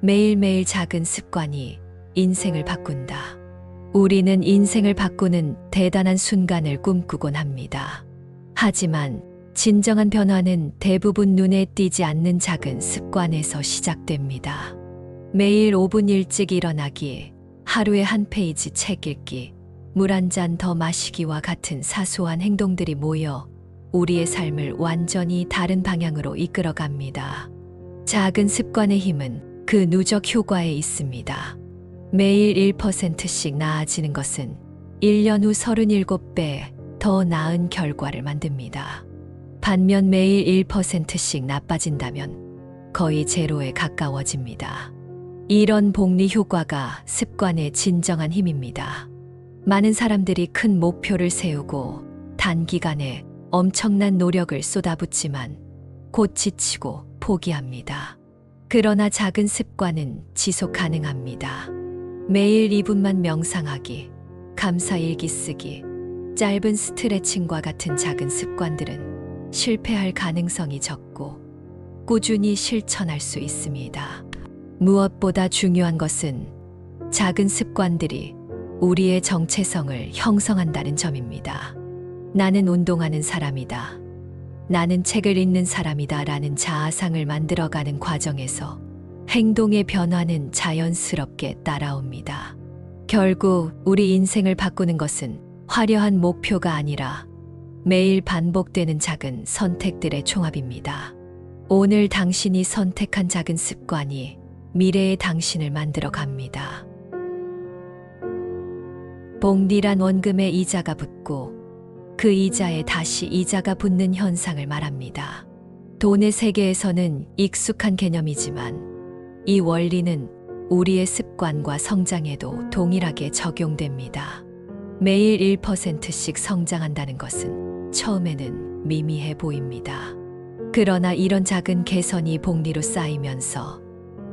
매일매일 작은 습관이 인생을 바꾼다. 우리는 인생을 바꾸는 대단한 순간을 꿈꾸곤 합니다. 하지만 진정한 변화는 대부분 눈에 띄지 않는 작은 습관에서 시작됩니다. 매일 5분 일찍 일어나기, 하루에 한 페이지 책 읽기, 물 한 잔 더 마시기와 같은 사소한 행동들이 모여 우리의 삶을 완전히 다른 방향으로 이끌어갑니다. 작은 습관의 힘은 그 누적 효과에 있습니다. 매일 1%씩 나아지는 것은 1년 후 37배 더 나은 결과를 만듭니다. 반면 매일 1%씩 나빠진다면 거의 제로에 가까워집니다. 이런 복리 효과가 습관의 진정한 힘입니다. 많은 사람들이 큰 목표를 세우고 단기간에 엄청난 노력을 쏟아붓지만 곧 지치고 포기합니다. 그러나 작은 습관은 지속 가능합니다. 매일 2분만 명상하기, 감사일기 쓰기, 짧은 스트레칭과 같은 작은 습관들은 실패할 가능성이 적고 꾸준히 실천할 수 있습니다. 무엇보다 중요한 것은 작은 습관들이 우리의 정체성을 형성한다는 점입니다. 나는 운동하는 사람이다. 나는 책을 읽는 사람이다 라는 자아상을 만들어가는 과정에서 행동의 변화는 자연스럽게 따라옵니다. 결국 우리 인생을 바꾸는 것은 화려한 목표가 아니라 매일 반복되는 작은 선택들의 종합입니다. 오늘 당신이 선택한 작은 습관이 미래의 당신을 만들어 갑니다. 복리란 원금에 이자가 붙고 그 이자에 다시 이자가 붙는 현상을 말합니다. 돈의 세계에서는 익숙한 개념이지만 이 원리는 우리의 습관과 성장에도 동일하게 적용됩니다. 매일 1%씩 성장한다는 것은 처음에는 미미해 보입니다. 그러나 이런 작은 개선이 복리로 쌓이면서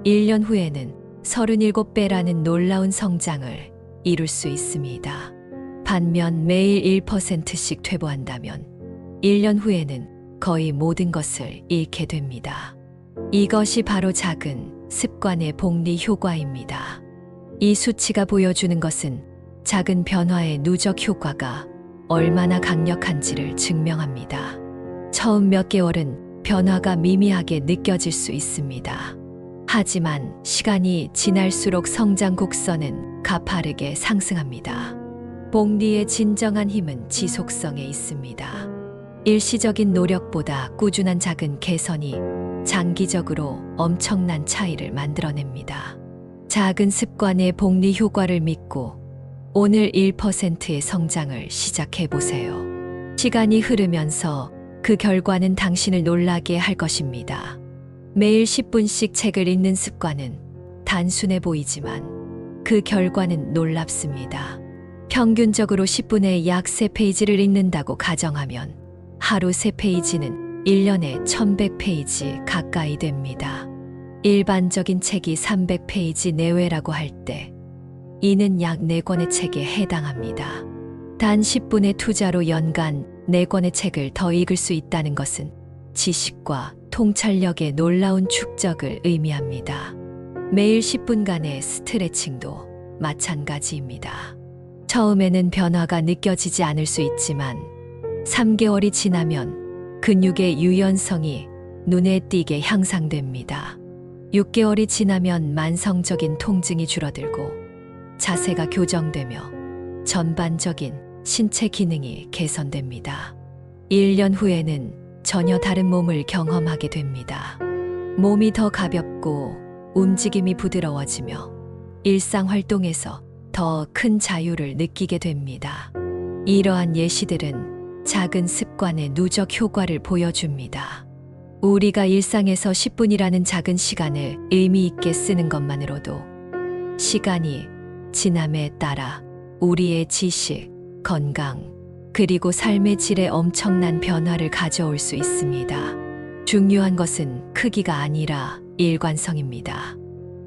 1년 후에는 37배라는 놀라운 성장을 이룰 수 있습니다. 반면 매일 1%씩 퇴보한다면 1년 후에는 거의 모든 것을 잃게 됩니다. 이것이 바로 작은 습관의 복리 효과입니다. 이 수치가 보여주는 것은 작은 변화의 누적 효과가 얼마나 강력한지를 증명합니다. 처음 몇 개월은 변화가 미미하게 느껴질 수 있습니다. 하지만 시간이 지날수록 성장 곡선은 가파르게 상승합니다. 복리의 진정한 힘은 지속성에 있습니다. 일시적인 노력보다 꾸준한 작은 개선이 장기적으로 엄청난 차이를 만들어냅니다. 작은 습관의 복리 효과를 믿고 오늘 1%의 성장을 시작해 보세요. 시간이 흐르면서 그 결과는 당신을 놀라게 할 것입니다. 매일 10분씩 책을 읽는 습관은 단순해 보이지만 그 결과는 놀랍습니다. 평균적으로 10분에 약 3페이지를 읽는다고 가정하면 하루 3페이지는 1년에 1100페이지 가까이 됩니다. 일반적인 책이 300페이지 내외라고 할 때 이는 약 4권의 책에 해당합니다. 단 10분의 투자로 연간 4권의 책을 더 읽을 수 있다는 것은 지식과 통찰력의 놀라운 축적을 의미합니다. 매일 10분간의 스트레칭도 마찬가지입니다. 처음에는 변화가 느껴지지 않을 수 있지만 3개월이 지나면 근육의 유연성이 눈에 띄게 향상됩니다. 6개월이 지나면 만성적인 통증이 줄어들고 자세가 교정되며 전반적인 신체 기능이 개선됩니다. 1년 후에는 전혀 다른 몸을 경험하게 됩니다. 몸이 더 가볍고 움직임이 부드러워지며 일상 활동에서 더 큰 자유를 느끼게 됩니다. 이러한 예시들은 작은 습관의 누적 효과를 보여줍니다. 우리가 일상에서 10분이라는 작은 시간을 의미 있게 쓰는 것만으로도 시간이 지남에 따라 우리의 지식, 건강, 그리고 삶의 질에 엄청난 변화를 가져올 수 있습니다. 중요한 것은 크기가 아니라 일관성입니다.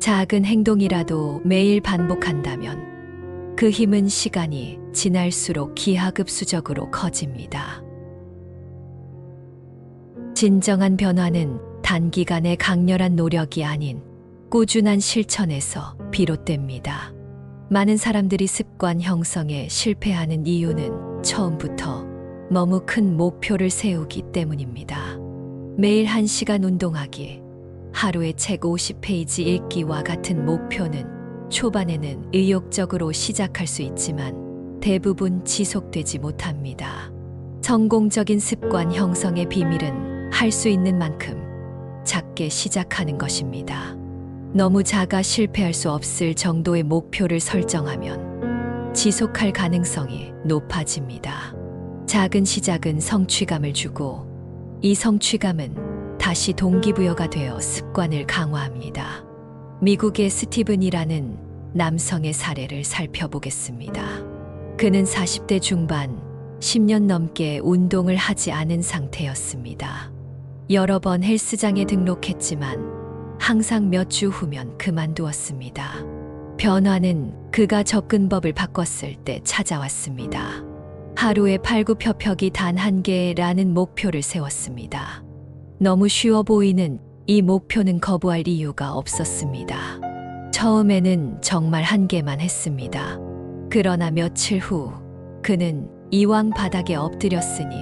작은 행동이라도 매일 반복한다면 그 힘은 시간이 지날수록 기하급수적으로 커집니다. 진정한 변화는 단기간의 강렬한 노력이 아닌 꾸준한 실천에서 비롯됩니다. 많은 사람들이 습관 형성에 실패하는 이유는 처음부터 너무 큰 목표를 세우기 때문입니다. 매일 1시간 운동하기, 하루에 책 50페이지 읽기와 같은 목표는 초반에는 의욕적으로 시작할 수 있지만 대부분 지속되지 못합니다. 성공적인 습관 형성의 비밀은 할 수 있는 만큼 작게 시작하는 것입니다. 너무 작아 실패할 수 없을 정도의 목표를 설정하면 지속할 가능성이 높아집니다. 작은 시작은 성취감을 주고 이 성취감은 다시 동기부여가 되어 습관을 강화합니다. 미국의 스티븐이라는 남성의 사례를 살펴보겠습니다. 그는 40대 중반 10년 넘게 운동을 하지 않은 상태였습니다. 여러 번 헬스장에 등록했지만 항상 몇 주 후면 그만두었습니다. 변화는 그가 접근법을 바꿨을 때 찾아왔습니다. 하루에 팔굽혀펴기 단 1개라는 목표를 세웠습니다. 너무 쉬워 보이는 이 목표는 거부할 이유가 없었습니다. 처음에는 정말 1개만 했습니다. 그러나 며칠 후 그는 이왕 바닥에 엎드렸으니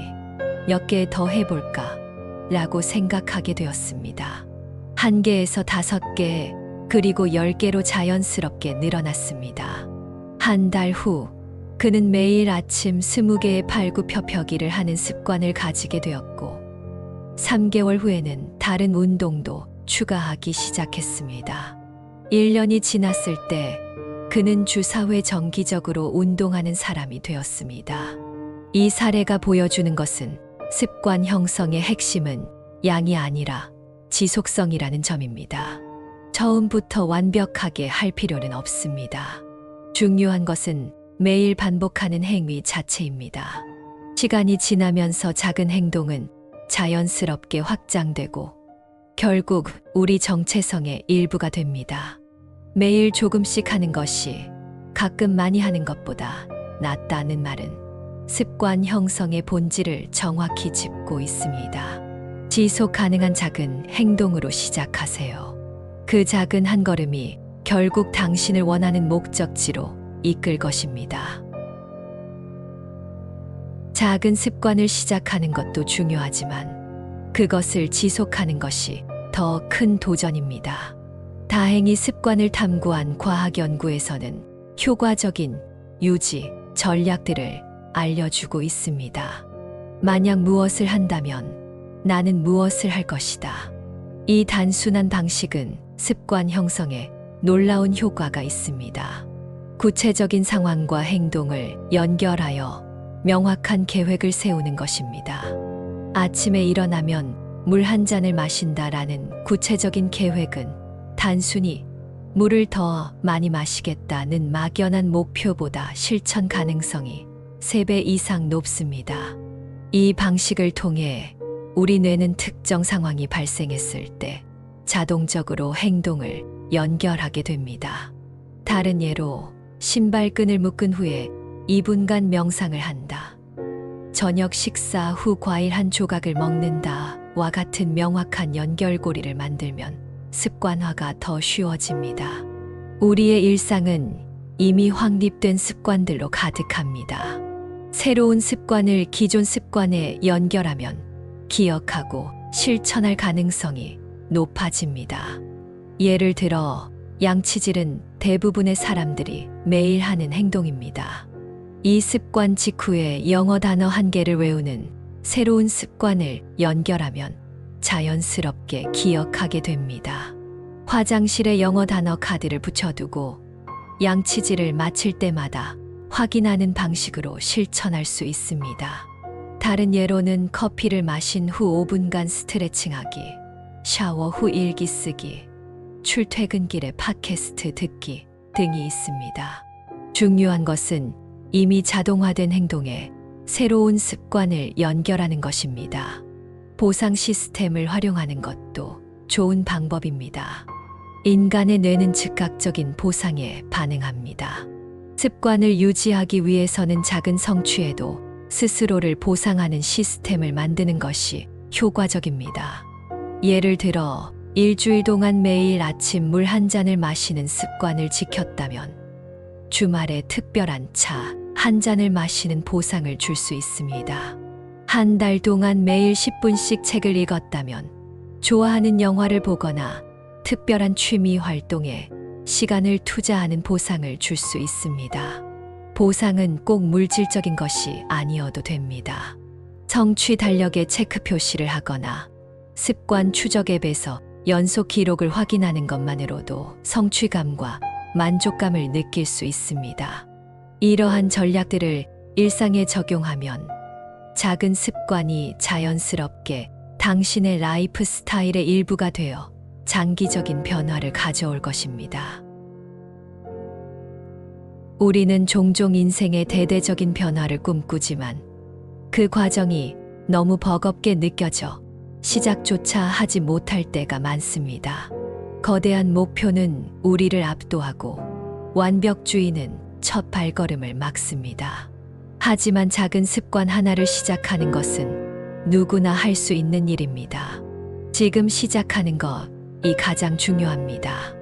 몇 개 더 해볼까 라고 생각하게 되었습니다. 1개에서 5개, 그리고 10개로 자연스럽게 늘어났습니다. 한 달 후, 그는 매일 아침 20개의 팔굽혀펴기를 하는 습관을 가지게 되었고, 3개월 후에는 다른 운동도 추가하기 시작했습니다. 1년이 지났을 때, 그는 주 4회 정기적으로 운동하는 사람이 되었습니다. 이 사례가 보여주는 것은 습관 형성의 핵심은 양이 아니라 지속성이라는 점입니다. 처음부터 완벽하게 할 필요는 없습니다. 중요한 것은 매일 반복하는 행위 자체입니다. 시간이 지나면서 작은 행동은 자연스럽게 확장되고 결국 우리 정체성의 일부가 됩니다. 매일 조금씩 하는 것이 가끔 많이 하는 것보다 낫다는 말은 습관 형성의 본질을 정확히 짚고 있습니다. 지속 가능한 작은 행동으로 시작하세요. 그 작은 한 걸음이 결국 당신을 원하는 목적지로 이끌 것입니다. 작은 습관을 시작하는 것도 중요하지만 그것을 지속하는 것이 더 큰 도전입니다. 다행히 습관을 탐구한 과학 연구에서는 효과적인 유지 전략들을 알려주고 있습니다. 만약 무엇을 한다면 나는 무엇을 할 것이다. 이 단순한 방식은 습관 형성에 놀라운 효과가 있습니다. 구체적인 상황과 행동을 연결하여 명확한 계획을 세우는 것입니다. 아침에 일어나면 물 1잔을 마신다라는 구체적인 계획은 단순히 물을 더 많이 마시겠다는 막연한 목표보다 실천 가능성이 3배 이상 높습니다. 이 방식을 통해 우리 뇌는 특정 상황이 발생했을 때 자동적으로 행동을 연결하게 됩니다. 다른 예로 신발끈을 묶은 후에 2분간 명상을 한다. 저녁 식사 후 과일 한 조각을 먹는다와 같은 명확한 연결고리를 만들면 습관화가 더 쉬워집니다. 우리의 일상은 이미 확립된 습관들로 가득합니다. 새로운 습관을 기존 습관에 연결하면 기억하고 실천할 가능성이 높아집니다. 예를 들어 양치질은 대부분의 사람들이 매일 하는 행동입니다. 이 습관 직후에 영어 단어 1개를 외우는 새로운 습관을 연결하면 자연스럽게 기억하게 됩니다. 화장실에 영어 단어 카드를 붙여두고 양치질을 마칠 때마다 확인하는 방식으로 실천할 수 있습니다. 다른 예로는 커피를 마신 후 5분간 스트레칭하기, 샤워 후 일기 쓰기, 출퇴근길에 팟캐스트 듣기 등이 있습니다. 중요한 것은 이미 자동화된 행동에 새로운 습관을 연결하는 것입니다. 보상 시스템을 활용하는 것도 좋은 방법입니다. 인간의 뇌는 즉각적인 보상에 반응합니다. 습관을 유지하기 위해서는 작은 성취에도 스스로를 보상하는 시스템을 만드는 것이 효과적입니다. 예를 들어 일주일 동안 매일 아침 물 한 잔을 마시는 습관을 지켰다면 주말에 특별한 차 한 잔을 마시는 보상을 줄 수 있습니다. 한 달 동안 매일 10분씩 책을 읽었다면 좋아하는 영화를 보거나 특별한 취미 활동에 시간을 투자하는 보상을 줄 수 있습니다. 보상은 꼭 물질적인 것이 아니어도 됩니다. 성취 달력에 체크 표시를 하거나 습관 추적 앱에서 연속 기록을 확인하는 것만으로도 성취감과 만족감을 느낄 수 있습니다. 이러한 전략들을 일상에 적용하면 작은 습관이 자연스럽게 당신의 라이프 스타일의 일부가 되어 장기적인 변화를 가져올 것입니다. 우리는 종종 인생의 대대적인 변화를 꿈꾸지만 그 과정이 너무 버겁게 느껴져 시작조차 하지 못할 때가 많습니다. 거대한 목표는 우리를 압도하고 완벽주의는 첫 발걸음을 막습니다. 하지만 작은 습관 하나를 시작하는 것은 누구나 할 수 있는 일입니다. 지금 시작하는 것이 가장 중요합니다.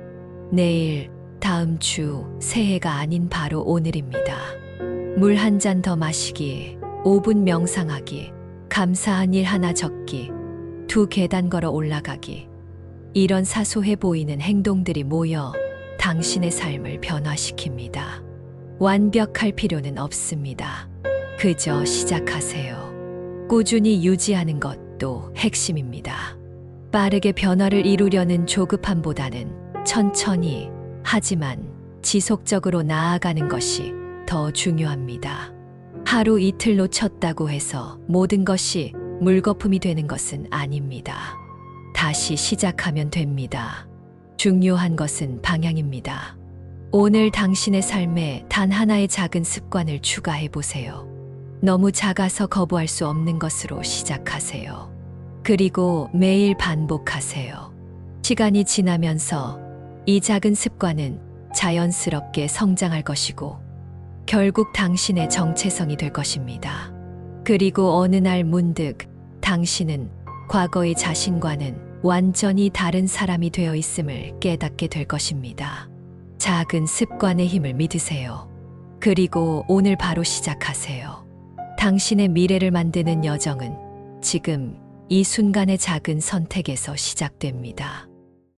내일, 다음 주, 새해가 아닌 바로 오늘입니다. 물 한 잔 더 마시기, 5분 명상하기, 감사한 일 하나 적기, 2계단 걸어 올라가기. 이런 사소해 보이는 행동들이 모여 당신의 삶을 변화시킵니다. 완벽할 필요는 없습니다. 그저 시작하세요. 꾸준히 유지하는 것도 핵심입니다. 빠르게 변화를 이루려는 조급함보다는 천천히 하지만 지속적으로 나아가는 것이 더 중요합니다. 하루 이틀 놓쳤다고 해서 모든 것이 물거품이 되는 것은 아닙니다. 다시 시작하면 됩니다. 중요한 것은 방향입니다. 오늘 당신의 삶에 단 하나의 작은 습관을 추가해 보세요. 너무 작아서 거부할 수 없는 것으로 시작하세요. 그리고 매일 반복하세요. 시간이 지나면서 이 작은 습관은 자연스럽게 성장할 것이고 결국 당신의 정체성이 될 것입니다. 그리고 어느 날 문득 당신은 과거의 자신과는 완전히 다른 사람이 되어 있음을 깨닫게 될 것입니다. 작은 습관의 힘을 믿으세요. 그리고 오늘 바로 시작하세요. 당신의 미래를 만드는 여정은 지금 이 순간의 작은 선택에서 시작됩니다.